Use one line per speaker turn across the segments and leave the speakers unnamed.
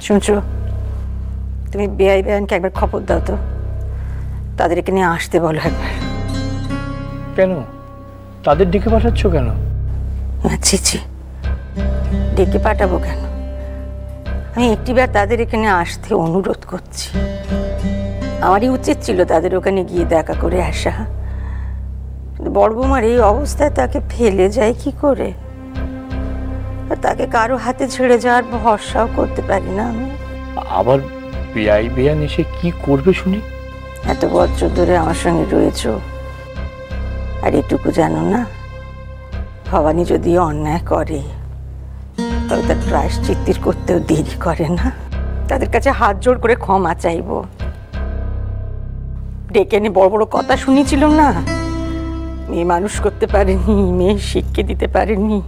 শুনছো, তুমি বেআই বেআইনকে একবার খবর দাও তো, তাদের এখানে আসতে বলো একবার।
কেন? তাদের ডেকে পাঠাচ্ছ কেন?
ছি, ডেকে পাঠাবো কেন? আমি একটিবার তাদের এখানে আসতে অনুরোধ করছি। আমারই উচিত ছিল তাদের ওখানে গিয়ে দেখা করে আসা। বড় বৌমার এই অবস্থায় তাকে ফেলে যায় কি করে? তাকে কারো হাতে ছেড়ে যাওয়ার ভরসাও করতে পারি না আমি।
আবার বেআই বেআইন এসে কি করবে শুনি?
এত বছর ধরে আমার সঙ্গে রয়েছো, আর এটুকু জানো না, ভবানী যদি অন্যায় করে তবে তার প্রায়শ্চিত্তির করতেও দেরি করে না। তাদের কাছে হাত জোড় করে ক্ষমা চাইব। ডেকে এনে বড় বড় কথা শুনেছিলাম না, মেয়ে মানুষ করতে পারেনি, মেয়ে শিক্ষা দিতে পারেনি।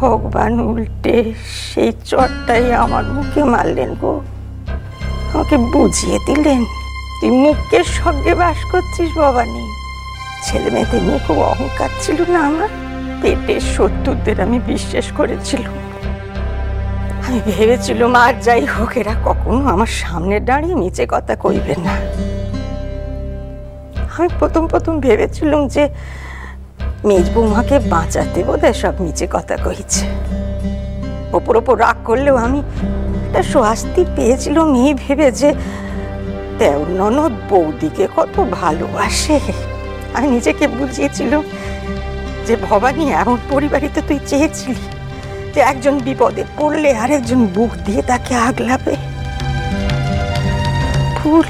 ভগবান উল্টে সেই চটটাই আমার মুখে মারলেন গো। আমাকে বুঝিয়ে দিলেন তুই মুখের সঙ্গে বাস করছিস ভবানী। ছেলে মেয়েদের নিয়ে খুব অহংকার ছিল না আমার। পেটের শত্রুদের আমি বিশ্বাস করেছিলাম। আমি ভেবেছিলাম আর যাই হোক এরা কখনো আমার সামনে দাঁড়িয়ে মিছে কথা কইবে না। আমি প্রথম ভেবেছিলাম যে মেজ বৌমাকে বাঁচাতে বোধহয় সব মিছে কথা কইছে। ওপর রাগ করলেও আমি একটা স্বস্তি পেয়েছিলাম এই ভেবে যে দেওর ননদ বৌদিকে কত ভালোবাসে। আমি নিজেকে বুঝিয়েছিলাম যে ভবানী এমন পরিবারিতে তুই চেয়েছিলি যে একজন বিপদে পড়লে আরেকজন বুক দিয়ে তাকে আগলাবে। ফুল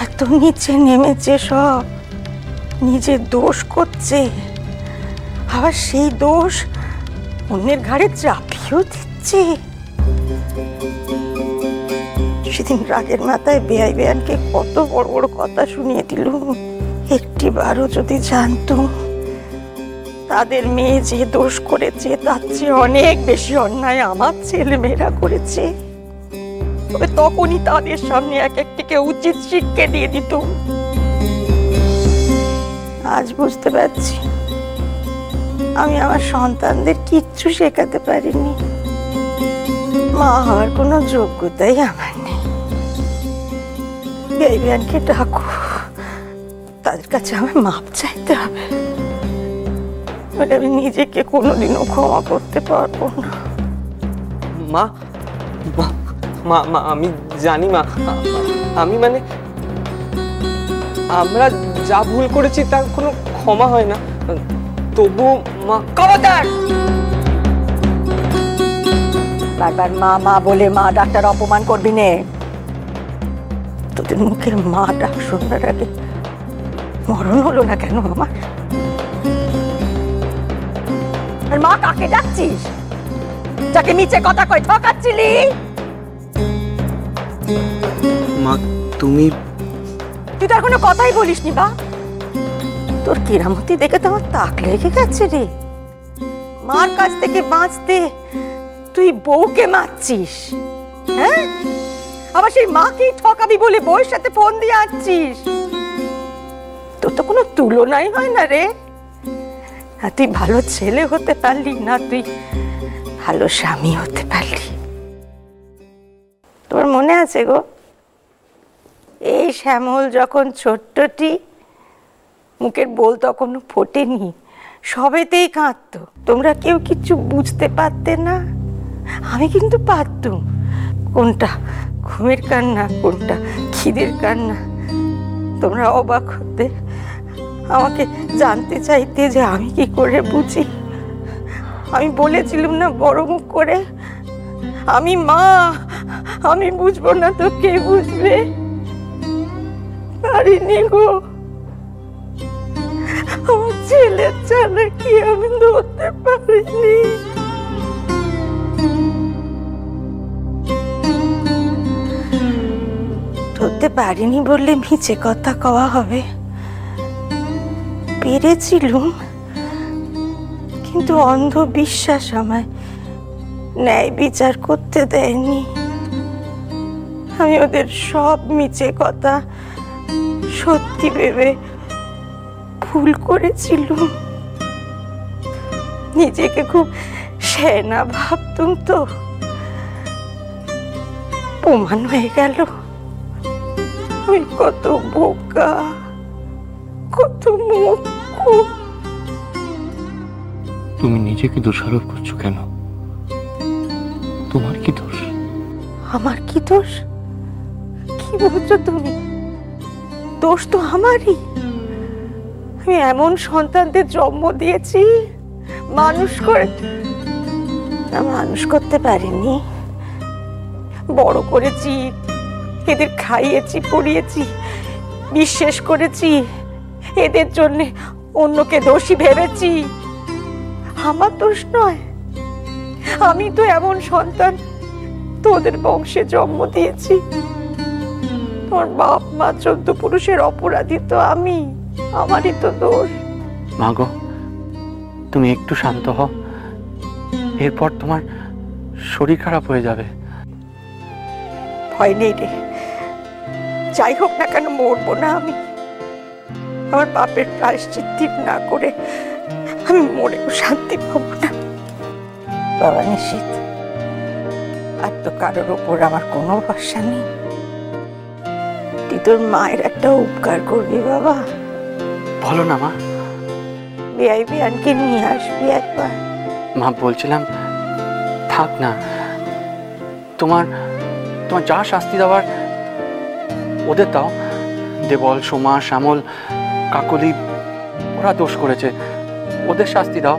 এত নিচে নেমেছে, সব নিজের দোষ করছে, আবার সেই দোষ অন্যের ঘাড়ে চাপিয়েও দিচ্ছে। সেদিন রাগের মাথায় বেআই বেআইনকে কত বড় বড় কথা শুনিয়ে দিল। একটিবারও যদি জানতো তাদের মেয়ে যে দোষ করেছে তার চেয়ে অনেক বেশি অন্যায় আমার ছেলে মেয়েরা করেছে, তবে তখনই তাদের সামনে এক একটিকে উচিত শিক্ষা দিয়ে দিত। আজ বুঝতে পারছি আমি আমার সন্তানদের কিচ্ছু শেখাতে পারিনি। মা হওয়ার কোনো যোগ্যতাই আমার নেই। বেআই বেআইনকে ডাকো, তাদের কাছে আমার মাপ চাইতে হবে। আমি নিজেকে কোনোদিনও ক্ষমা করতে পারবো না।
মা মা মা আমি জানি মা, আমি মানে আমরা যা ভুল করেছি তার কোনো ক্ষমা হয় না, তবু মা।
খবরদার! বারবার মা মা বলে মা ডাক্তার অপমান করবি নে। তোদের মুখে মা ডাক শুনবার আগে মরণ হলো না কেন আমার? আর মা কাকে ডাকছিস? যাকে মিছে কথা কই ঠকাচ্ছিলি?
মা তুই
তো এখনো কথাই বলিসনি বা? তোর কেরামতি দেখে তো আমার তাক লেগে গেছে রে। মার কাছ থেকে বাঁচতে তুই বউকে মারছিস, হ্যাঁ? আবার সেই মাকেই ঠকাবি বলে বউয়ের সাথে ফোন দিয়ে আসছিস। তোর তো কোনো তুলনাই হয় না রে। না তুই ভালো ছেলে হতে পারলি, না তুই ভালো স্বামী হতে পারলি। তোর মনে আছে গো, এই শ্যামল যখন ছোট্টটি, মুখের বোল তখনও ফোটেনি, সবেতেই কাঁদতো। তোমরা কেউ কিছু বুঝতে পারতে না, আমি কিন্তু পারতুম কোনটা ঘুমের কান্না, কোনটা খিদের কান্না। তোমরা অবাক হতে, আমাকে জানতে চাইতে যে আমি কি করে বুঝি। আমি বলেছিলাম না বড় মুখ করে, আমি মা, আমি বুঝবো না তো কে বুঝবে? পারিনি গো, আমার ছেলের চালাকি আমি ধরতে পারিনি। ধরতে পারিনি বললে মিছে কথা কওয়া হবে? পেরেছিলুম, কিন্তু অন্ধ বিশ্বাস আমায় ন্যায় বিচার করতে দেয়নি। আমি ওদের সব মিছে কথা সত্যি ভেবে ভুল করেছিলুম। নিজেকে খুব সেনা ভাবতুম তো, প্রমাণ হয়ে গেল আমি কত বোকা, কত মূর্খ।
তুমি নিজেকে দোষারোপ করছো কেন? তোমার কি দোষ?
আমার কি দোষ? কি বলছো তুমি? দোষ তো আমারই। আমি এমন সন্তানদের জন্ম দিয়েছি, মানুষ করতে পারিনি। বড় করেছি, এদের খাইয়েছি, পড়িয়েছি, বিশ্বাস করেছি, এদের জন্য অন্যকে দোষী ভেবেছি। আমার দোষ নয়। আমি তো এমন সন্তান তোদের বংশে জন্ম দিয়েছি। তোমার বাপ মা 14 পুরুষের অপরাধী তো আমি, আমারই তো দোষ।
মা গো, তুমি একটু শান্ত হও, এরপর তোমার শরীর খারাপ হয়ে যাবে।
ভয় নেই রে, যাই হোক না কেন মরবো না আমি। আমার পাপের প্রায়শ্চিত্ত না করে আমি মরেও শান্তি পাবো না। বাবা নিশ্চিত, আর তো কারোর ওপর আমার কোনো ভরসা নেই। তুই তোর মায়ের একটা উপকার করবি বাবা।
বলো না মা।
বিআই বিয়ানকে নিয়ে আসবি একবার।
মা বলছিলাম থাক না, তোমার যা শাস্তি দেওয়ার ওদের দাও। দেবল, সোমা, শ্যামল, কাকলি ওরা দোষ করেছে, ওদের শাস্তি দাও।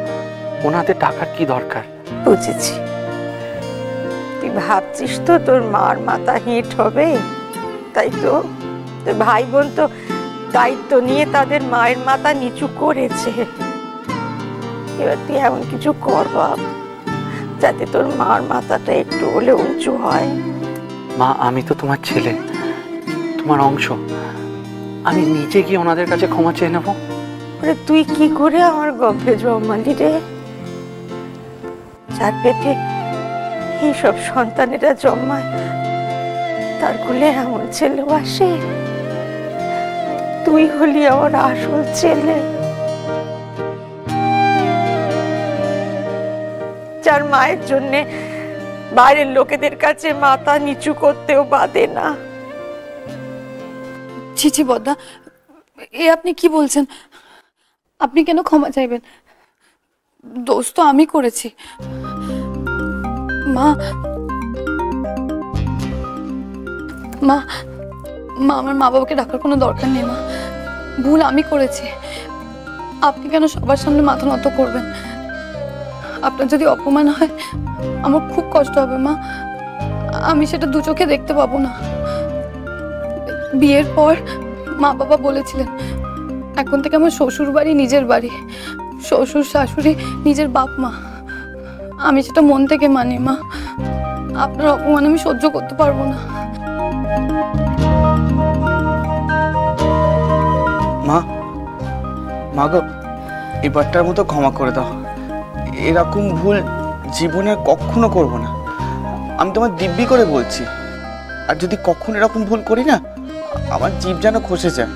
ওনাদের টাকার কি দরকার?
বুঝেছি, তুই ভাবছিস তো তোর মার মাথা হিট হবে, তাই তো? তোর ভাই বোন তো দায়িত্ব নিয়ে তাদের মায়ের মাথা নিচু করেছে। এবার তুই এমন কিছু কর বাপ, যাতে তোর মার মাথাটা একটু হলে উঁচু হয়।
মা, আমি তো তোমার ছেলে, তোমার অংশ। আমি নিজে গিয়ে ওনাদের কাছে ক্ষমা চেয়ে নেবো।
তুই কি করে আমার গর্ভে জন্মালি রে? যার পেটে এইসব সন্তানেরা জন্মায়, তার কোলে এমন ছেলে আসে? তুই হলি আমার আসল ছেলে, যার মায়ের জন্য বাইরের লোকেদের কাছে মাথা নিচু করতেও বাদে না।
ছি ছি বদ্দা, এ আপনি কি বলছেন? আপনি কেন ক্ষমা চাইবেন? দোষ তো আমি করেছি। মা মা মা আমার মা বাবাকে ডাকার কোনো দরকার নেই। মা, ভুল আমি করেছি। আপনি কেন সবার সামনে মাথা নত করবেন? আপনার যদি অপমান হয় আমার খুব কষ্ট হবে মা। আমি সেটা দু চোখে দেখতে পাবো না। বিয়ের পর মা বাবা বলেছিলেন এখন থেকে আমার শ্বশুর বাড়ি নিজের বাড়ি, শ্বশুর শাশুড়ি নিজের বাপ মা। আমি সেটা মন থেকে মানি মা। আপনার অপমান আমি সহ্য করতে পারবো না।
মা গো, এবারটার মতো ক্ষমা করে দাও। এরকম ভুল জীবনে কখনো করব না, আমি তোমার দিব্যি করে বলছি। আর যদি কখনো এরকম ভুল করি না, আমার জীব যেন খসে যায়।